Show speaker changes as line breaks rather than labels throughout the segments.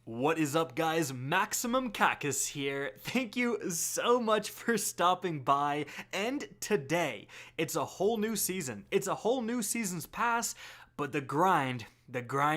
What is up, guys? Maximum Kackis here. Thank you so much for stopping by. And today, it's a whole new season. It's a whole new season's pass, but the grind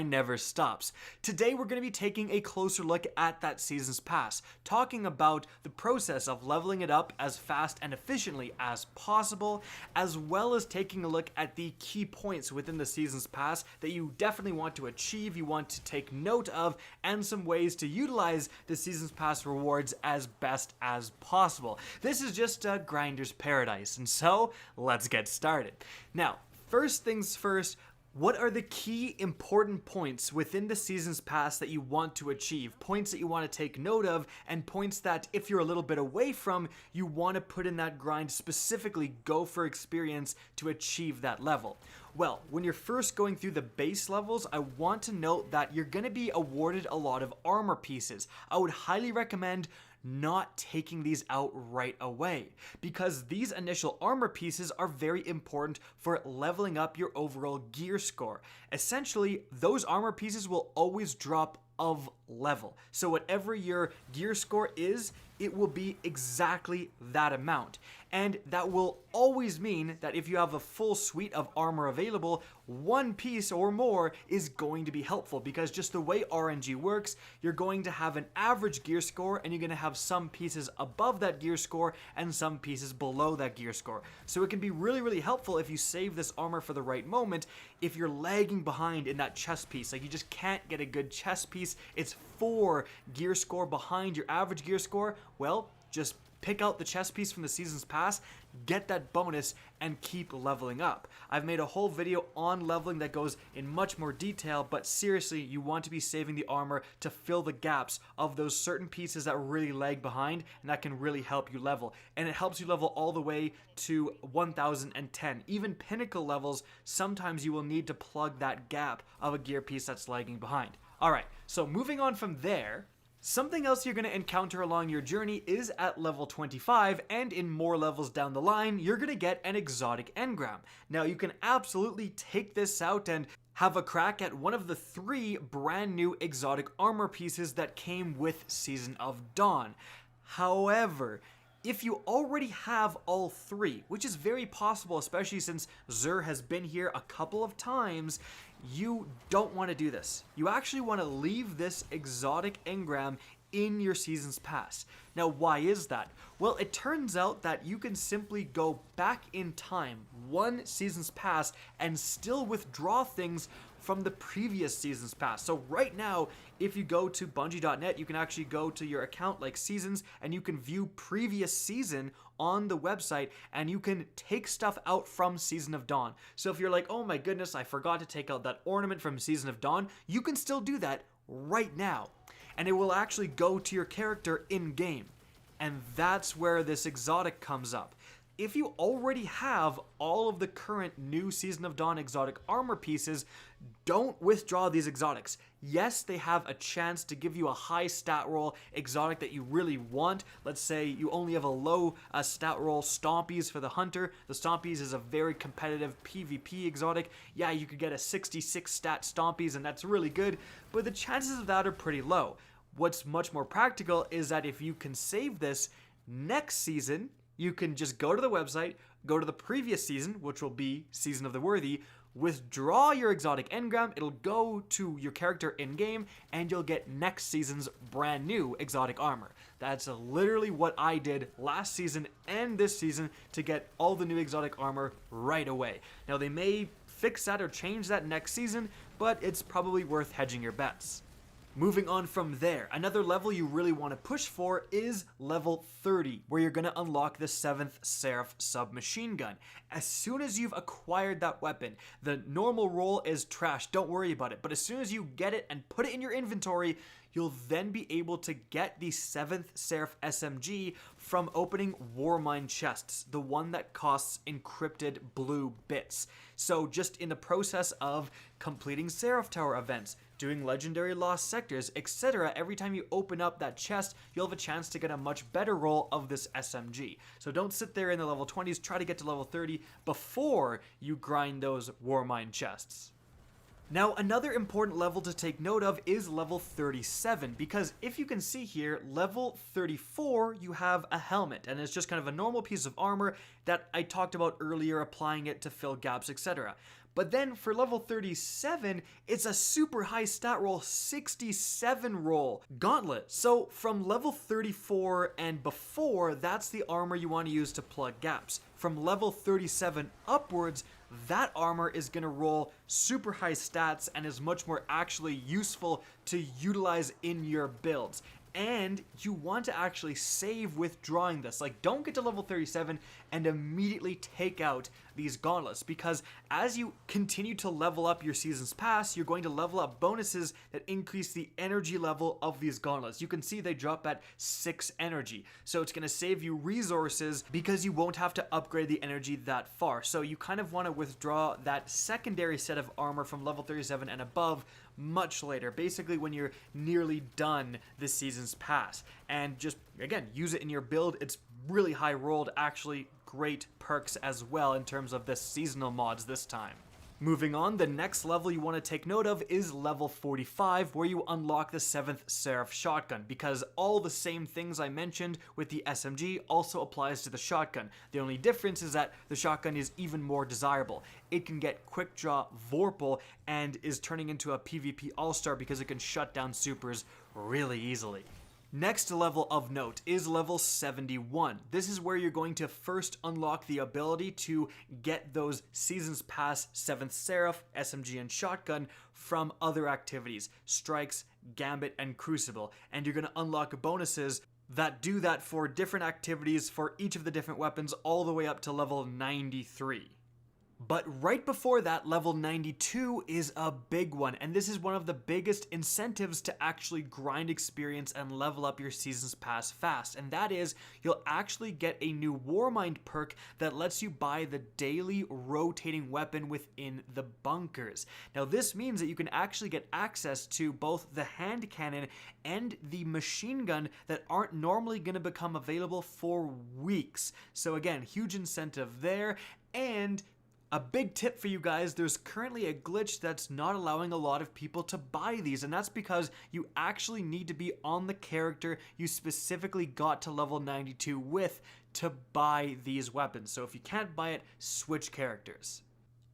never stops. Today, we're going to be taking a closer look at that season's pass, talking about the process of leveling it up as fast and efficiently as possible, as well as taking a look at the key points within the season's pass that you definitely want to achieve, you want to take note of, and some ways to utilize the season's pass rewards as best as possible. This is just a grinder's paradise, and so let's get started. Now, first things first, what are the key important points within the season's pass that you want to achieve? Points that you want to take note of, and points that if you're a little bit away from, you want to put in that grind, specifically go for experience to achieve that level. Well, when you're first going through the base levels, I want to note that you're going to be awarded a lot of armor pieces. I would highly recommend not taking these out right away, because these initial armor pieces are very important for leveling up your overall gear score. Essentially, those armor pieces will always drop of level. So whatever your gear score is, it will be exactly that amount. And that will always mean that if you have a full suite of armor available, one piece or more is going to be helpful, because just the way RNG works, you're going to have an average gear score and you're going to have some pieces above that gear score and some pieces below that gear score. So it can be really helpful if you save this armor for the right moment. If you're lagging behind in that chest piece, like you just can't get a good chest piece, it's 4 gear score behind your average gear score, well, just pick out the chest piece from the season's pass, get that bonus, and keep leveling up. I've made a whole video on leveling that goes in much more detail, but seriously, you want to be saving the armor to fill the gaps of those certain pieces that really lag behind, and that can really help you level. And it helps you level all the way to 1010. Even pinnacle levels, sometimes you will need to plug that gap of a gear piece that's lagging behind. Alright, so moving on from there, something else you're going to encounter along your journey is at level 25, and in more levels down the line, you're going to get an exotic engram. Now, you can absolutely take this out and have a crack at one of the 3 brand new exotic armor pieces that came with Season of Dawn. However, if you already have all 3, which is very possible, especially since Xur has been here a couple of times, you don't want to do this. You actually want to leave this exotic engram in your season's pass. Now, why is that? Well, it turns out that you can simply go back in time, one season's pass, and still withdraw things from the previous season's pass. So right now, if you go to Bungie.net, you can actually go to your account like seasons, and you can view previous season on the website, and you can take stuff out from Season of Dawn. So if you're like, oh my goodness, I forgot to take out that ornament from Season of Dawn, you can still do that right now. And it will actually go to your character in-game. And that's where this exotic comes up. If you already have all of the current new Season of Dawn exotic armor pieces, don't withdraw these exotics. Yes, they have a chance to give you a high stat roll exotic that you really want. Let's say you only have a low stat roll Stompies for the Hunter. The Stompies is a very competitive PvP exotic. Yeah, you could get a 66 stat Stompies, and that's really good, but the chances of that are pretty low. What's much more practical is that if you can save this next season, you can just go to the website, go to the previous season, which will be Season of the Worthy, withdraw your exotic engram, it'll go to your character in-game, and you'll get next season's brand new exotic armor. That's literally what I did last season and this season to get all the new exotic armor right away. Now, they may fix that or change that next season, but it's probably worth hedging your bets. Moving on from there, another level you really want to push for is level 30, where you're going to unlock the 7th Seraph submachine gun. As soon as you've acquired that weapon, the normal roll is trash, don't worry about it, but as soon as you get it and put it in your inventory, you'll then be able to get the 7th Seraph SMG from opening Warmind chests, the one that costs encrypted blue bits. So just in the process of completing Seraph Tower events, doing legendary lost sectors, etc., every time you open up that chest, you'll have a chance to get a much better roll of this SMG. So don't sit there in the level 20s, try to get to level 30 before you grind those Warmind chests. Now, another important level to take note of is level 37, because if you can see here, level 34, you have a helmet, and it's just kind of a normal piece of armor that I talked about earlier, applying it to fill gaps, etc. But then for level 37, it's a super high stat roll, 67 roll gauntlet. So from level 34 and before, that's the armor you want to use to plug gaps. From level 37 upwards, that armor is going to roll super high stats and is much more actually useful to utilize in your builds. And you want to actually save withdrawing this. Like, don't get to level 37 and immediately take out these gauntlets, because as you continue to level up your season's pass, you're going to level up bonuses that increase the energy level of these gauntlets. You can see they drop at 6 energy, so it's going to save you resources because you won't have to upgrade the energy that far. So you kind of want to withdraw that secondary set of armor from level 37 and above much later, basically when you're nearly done this season's pass, and just again use it in your build. It's really high rolled, actually great perks as well in terms of the seasonal mods this time. Moving on, the next level you want to take note of is level 45, where you unlock the 7th Seraph shotgun, because all the same things I mentioned with the SMG also applies to the shotgun. The only difference is that the shotgun is even more desirable. It can get quick draw Vorpal and is turning into a PvP all-star because it can shut down supers really easily. Next level of note is level 71. This is where you're going to first unlock the ability to get those Seasons Pass 7th Seraph, SMG, and Shotgun from other activities, Strikes, Gambit, and Crucible. And you're going to unlock bonuses that do that for different activities for each of the different weapons all the way up to level 93. But right before that, level 92 is a big one, and this is one of the biggest incentives to actually grind experience and level up your Seasons Pass fast, and that is you'll actually get a new Warmind perk that lets you buy the daily rotating weapon within the bunkers. Now this means that you can actually get access to both the hand cannon and the machine gun that aren't normally going to become available for weeks. So again, huge incentive there. And a big tip for you guys, there's currently a glitch that's not allowing a lot of people to buy these, and that's because you actually need to be on the character you specifically got to level 92 with to buy these weapons. So if you can't buy it, switch characters.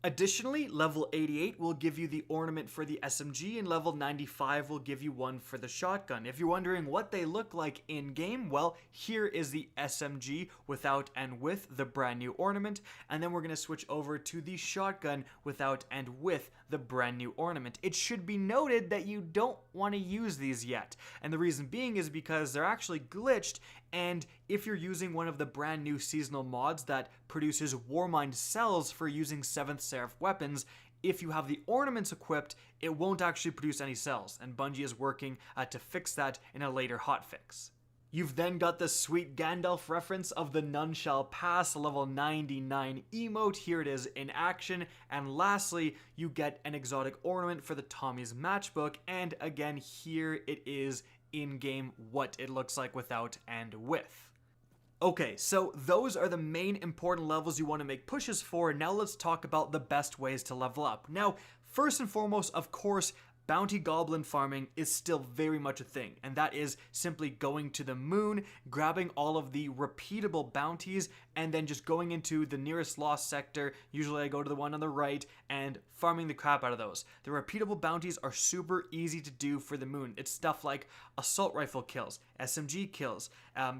Additionally, level 88 will give you the ornament for the SMG, and level 95 will give you one for the shotgun. If you're wondering what they look like in-game, well, here is the SMG without and with the brand new ornament, and then we're going to switch over to the shotgun without and with the brand new ornament. It should be noted that you don't want to use these yet, and the reason being is because they're actually glitched, and if you're using one of the brand new seasonal mods that produces Warmind cells for using 7th Seraph weapons, if you have the ornaments equipped, it won't actually produce any cells, and Bungie is working to fix that in a later hotfix. You've then got the sweet Gandalf reference of the None Shall Pass level 99 emote. Here it is in action. And lastly, you get an exotic ornament for the Tommy's matchbook. And again, here it is in-game what it looks like without and with. Okay, so those are the main important levels you want to make pushes for. Now let's talk about the best ways to level up. Now, first and foremost, of course, bounty goblin farming is still very much a thing, and that is simply going to the moon, grabbing all of the repeatable bounties, and then just going into the nearest lost sector. Usually I go to the one on the right and farming the crap out of those. The repeatable bounties are super easy to do for the moon. It's stuff like assault rifle kills, SMG kills,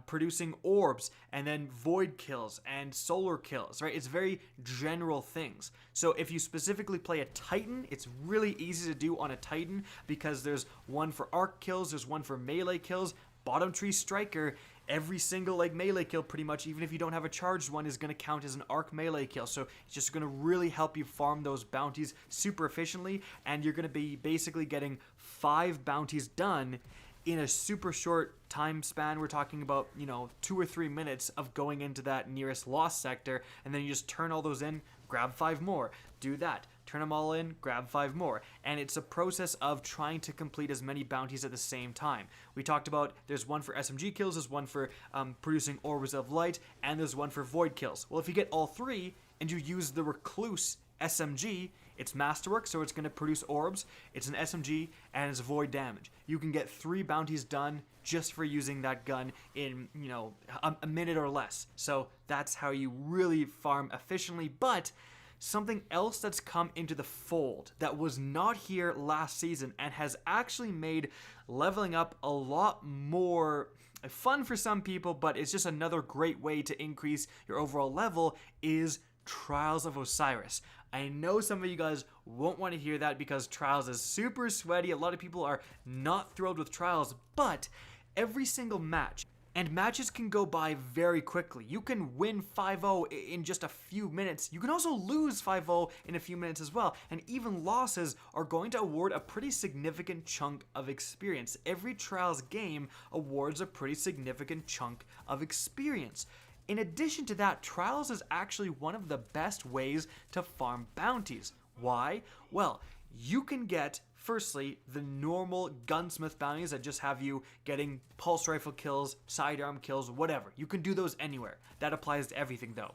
producing orbs, and then void kills and solar kills, right? It's very general things. So if you specifically play a Titan, it's really easy to do on a Titan because there's one for arc kills, there's one for melee kills. Bottom tree striker, every single melee kill pretty much, even if you don't have a charged one, is going to count as an arc melee kill. So it's just going to really help you farm those bounties super efficiently, and you're going to be basically getting 5 bounties done in a super short time span. We're talking about, 2 or 3 minutes of going into that nearest lost sector, and then you just turn all those in, grab 5 more, do that, turn them all in, grab 5 more. And it's a process of trying to complete as many bounties at the same time. We talked about there's one for SMG kills, there's one for producing orbs of light, and there's one for void kills. Well, if you get all 3 and you use the recluse SMG, it's Masterwork, so it's going to produce orbs. It's an SMG, and it's void damage. You can get 3 bounties done just for using that gun in, a minute or less. So that's how you really farm efficiently. But something else that's come into the fold that was not here last season and has actually made leveling up a lot more fun for some people, but it's just another great way to increase your overall level, is Trials of Osiris. I know some of you guys won't want to hear that because Trials is super sweaty. A lot of people are not thrilled with Trials, but every single match, and matches can go by very quickly. You can win 5-0 in just a few minutes. You can also lose 5-0 in a few minutes as well. And even losses are going to award a pretty significant chunk of experience. Every Trials game awards a pretty significant chunk of experience. In addition to that, Trials is actually one of the best ways to farm bounties. Why? Well, you can get, firstly, the normal gunsmith bounties that just have you getting pulse rifle kills, sidearm kills, whatever. You can do those anywhere. That applies to everything though.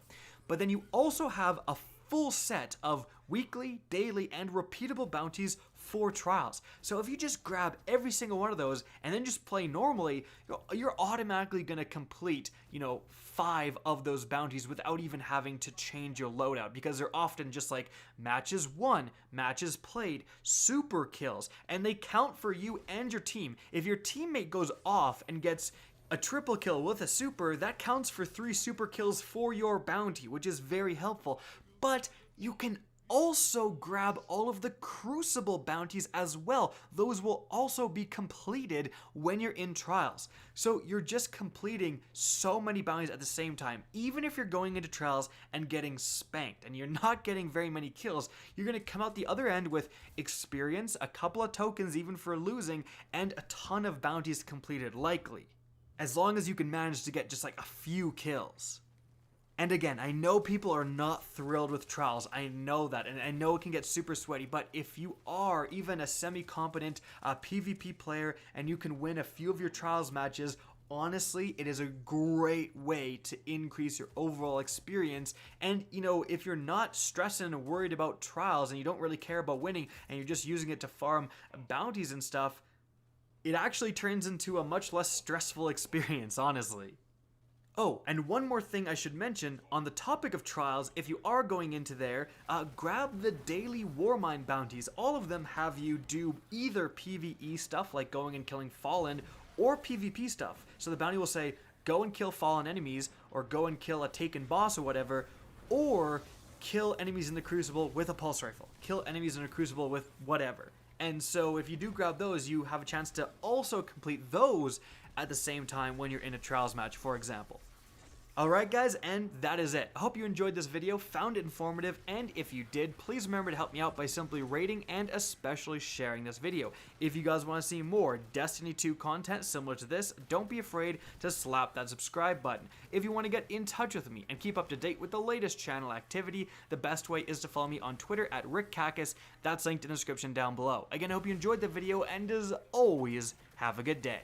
But then you also have a full set of weekly, daily, and repeatable bounties for Trials. So if you just grab every single one of those and then just play normally, you're automatically going to complete, 5 of those bounties without even having to change your loadout, because they're often just like matches won, matches played, super kills, and they count for you and your team. If your teammate goes off and gets a triple kill with a super, that counts for 3 super kills for your bounty, which is very helpful. But you can also grab all of the Crucible bounties as well. Those will also be completed when you're in Trials. So you're just completing so many bounties at the same time. Even if you're going into Trials and getting spanked and you're not getting very many kills, you're going to come out the other end with experience, a couple of tokens even for losing, and a ton of bounties completed likely. As long as you can manage to get just like a few kills. And again, I know people are not thrilled with Trials, I know that, and I know it can get super sweaty, but if you are even a semi-competent PvP player and you can win a few of your Trials matches, honestly, it is a great way to increase your overall experience. And, if you're not stressing and worried about Trials and you don't really care about winning and you're just using it to farm bounties and stuff, it actually turns into a much less stressful experience, honestly. Oh, and one more thing I should mention, on the topic of Trials, if you are going into there, grab the daily Warmind bounties. All of them have you do either PvE stuff, like going and killing Fallen, or PvP stuff. So the bounty will say, go and kill Fallen enemies, or go and kill a taken boss or whatever, or kill enemies in the Crucible with a pulse rifle. Kill enemies in a Crucible with whatever. And so if you do grab those, you have a chance to also complete those at the same time when you're in a Trials match, for example. Alright guys, and that is it. I hope you enjoyed this video, found it informative, and if you did, please remember to help me out by simply rating and especially sharing this video. If you guys want to see more Destiny 2 content similar to this, don't be afraid to slap that subscribe button. If you want to get in touch with me and keep up to date with the latest channel activity, the best way is to follow me on Twitter at RickKackis. That's linked in the description down below. Again, I hope you enjoyed the video, and as always, have a good day.